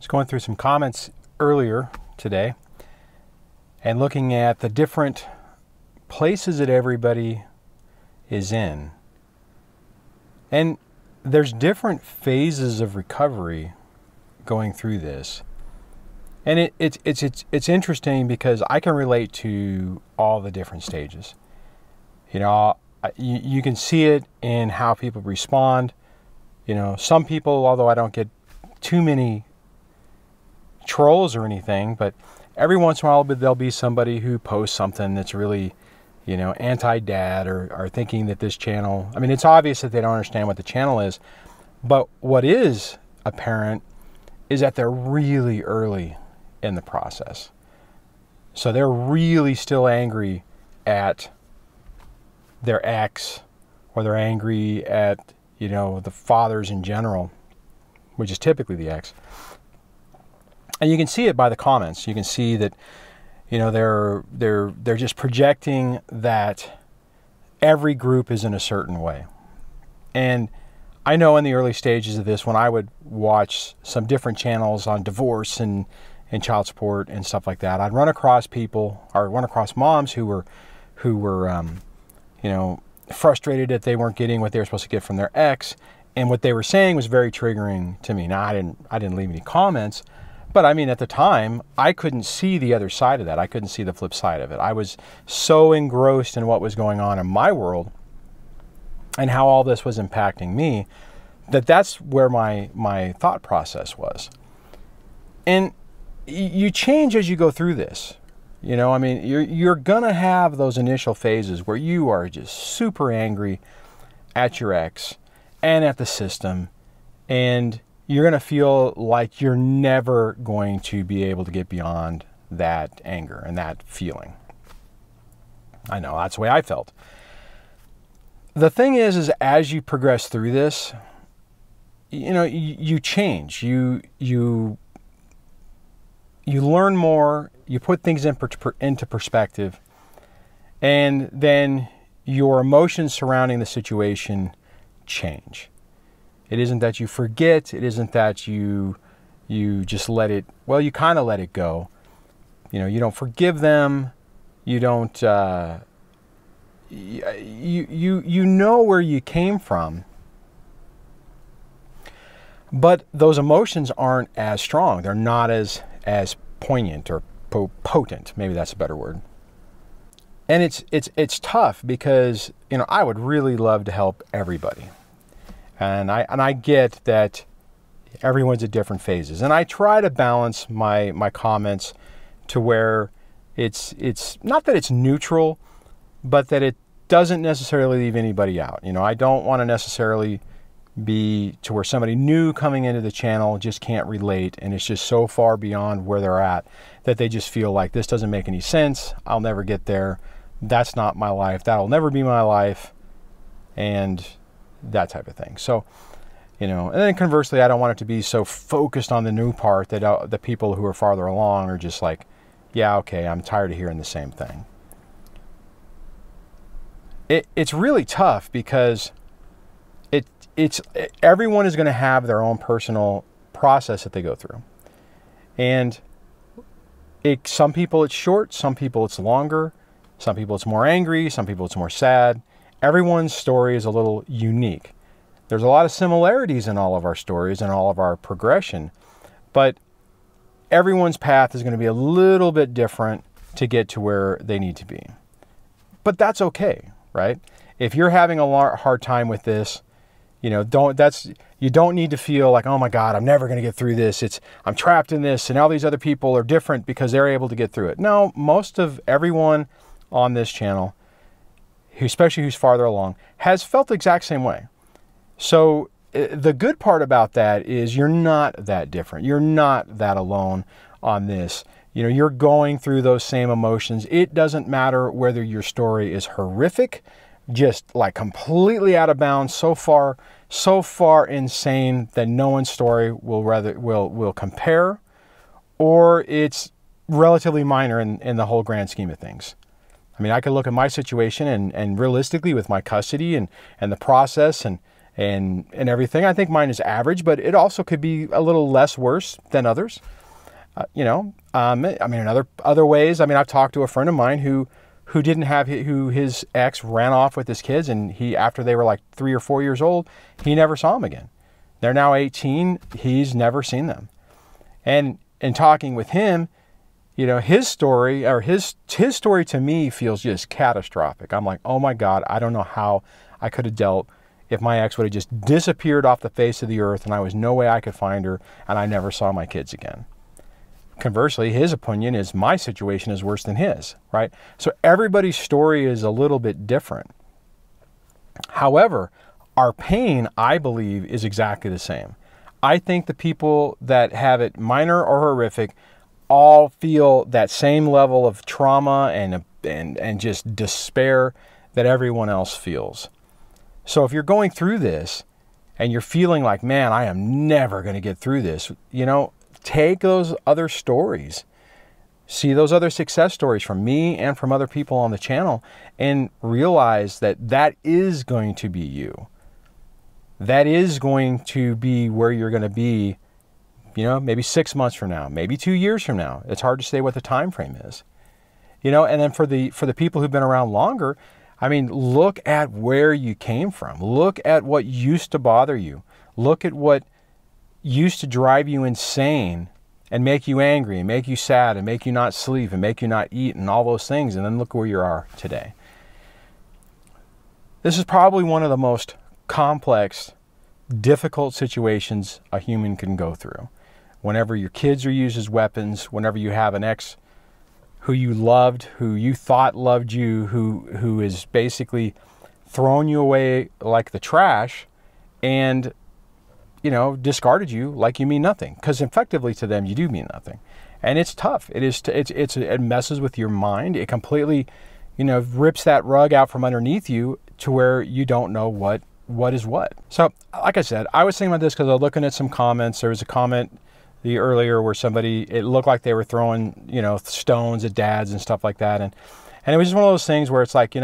was going through some comments earlier today and looking at the different places that everybody is in. And there's different phases of recovery going through this. And it's interesting because I can relate to all the different stages. You know, you can see it in how people respond. You know, some people, although I don't get too many trolls or anything, but every once in a while there'll be somebody who posts something that's really, you know, anti-dad or thinking that this channel, I mean, it's obvious that they don't understand what the channel is, but what is apparent is that they're really early in the process. So they're really still angry at their ex, or they're angry at, you know, the fathers in general, which is typically the ex. And you can see it by the comments. You can see that, you know, they're just projecting that every group is in a certain way. And I know in the early stages of this, when I would watch some different channels on divorce and child support and stuff like that, I'd run across people, or run across moms who were you know, frustrated that they weren't getting what they were supposed to get from their ex, and what they were saying was very triggering to me. Now, I didn't leave any comments, but I mean, at the time, I couldn't see the other side of that. I couldn't see the flip side of it. I was so engrossed in what was going on in my world and how all this was impacting me, that's where my thought process was. And you change as you go through this. You know, I mean, you're gonna have those initial phases where you are just super angry at your ex and at the system, and you're gonna feel like you're never going to be able to get beyond that anger and that feeling. I know, that's the way I felt. The thing is as you progress through this, you know, you change. You learn more, you put things into perspective, and then your emotions surrounding the situation change. It isn't that you forget, it isn't that you just let it, well, you kind of let it go. You know, you don't forgive them, you don't, you know where you came from, but those emotions aren't as strong. They're not as poignant or potent. Maybe that's a better word. And it's tough because, you know, I would really love to help everybody. And I get that everyone's at different phases. And I try to balance my comments to where it's not that it's neutral, but that it doesn't necessarily leave anybody out. You know, I don't want to necessarily be to where somebody new coming into the channel just can't relate, and it's just so far beyond where they're at that they just feel like this doesn't make any sense. I'll never get there. That's not my life. That'll never be my life, and that type of thing. So, you know, and then conversely, I don't want it to be so focused on the new part that the people who are farther along are just like, yeah, okay, I'm tired of hearing the same thing. It's really tough because everyone is going to have their own personal process that they go through. And some people it's short, some people it's longer, some people it's more angry, some people it's more sad. Everyone's story is a little unique. There's a lot of similarities in all of our stories and all of our progression, but everyone's path is going to be a little bit different to get to where they need to be. But that's okay, right? If you're having a hard time with this, you know, you don't need to feel like, oh my God, I'm never going to get through this. I'm trapped in this, and all these other people are different because they're able to get through it. No, most of everyone on this channel, especially who's farther along, has felt the exact same way. So the good part about that is you're not that different. You're not that alone on this. You know, you're going through those same emotions. It doesn't matter whether your story is horrific, just like completely out of bounds, so far insane that no one's story will compare, or it's relatively minor in the whole grand scheme of things. I mean, I could look at my situation and realistically with my custody and the process and and everything. I think mine is average, but it also could be a little less worse than others. I mean, in other ways, I mean, I've talked to a friend of mine who his ex ran off with his kids, and after they were like 3 or 4 years old, he never saw them again. They're now 18. He's never seen them. And in talking with him, his story to me feels just catastrophic. I'm like, oh my God, I don't know how I could have dealt if my ex would have just disappeared off the face of the earth and I was no way I could find her and I never saw my kids again. Conversely, his opinion is my situation is worse than his, right? So everybody's story is a little bit different. However, our pain, I believe, is exactly the same. I think the people that have it minor or horrific all feel that same level of trauma and just despair that everyone else feels. So if you're going through this and you're feeling like, man, I am never going to get through this, take those other stories, see those other success stories from me and from other people on the channel, and realize that that is going to be you. That is going to be where you're going to be, maybe 6 months from now, maybe 2 years from now. It's hard to say what the time frame is. And then for the people who've been around longer, I mean, look at where you came from. Look at what used to bother you. Look at what used to drive you insane and make you angry and make you sad and make you not sleep and make you not eat and all those things. And then look where you are today. This is probably one of the most complex, difficult situations a human can go through. Whenever your kids are used as weapons, whenever you have an ex who you loved, who you thought loved you, who is basically thrown you away like the trash and, discarded you like you mean nothing. Because effectively to them, you do mean nothing. And it's tough. It messes with your mind. It completely, rips that rug out from underneath you to where you don't know what is what. So, like I said, I was thinking about this because I was looking at some comments. There was a comment earlier where it looked like they were throwing, stones at dads and stuff like that. And it was just one of those things where it's like,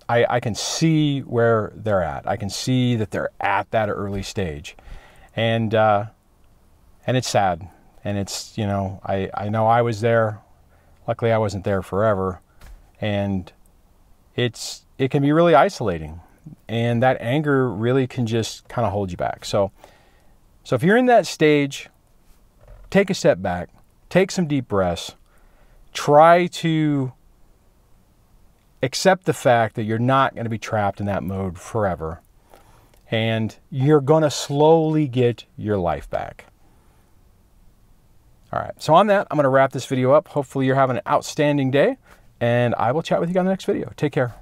I can see where they're at. I can see that they're at that early stage. And it's sad. And it's, I know I was there. Luckily, I wasn't there forever. And it can be really isolating. And that anger really can just kind of hold you back. So if you're in that stage, take a step back, take some deep breaths, try to accept the fact that you're not going to be trapped in that mode forever. And you're going to slowly get your life back. All right. So on that, I'm going to wrap this video up. Hopefully you're having an outstanding day, and I will chat with you on the next video. Take care.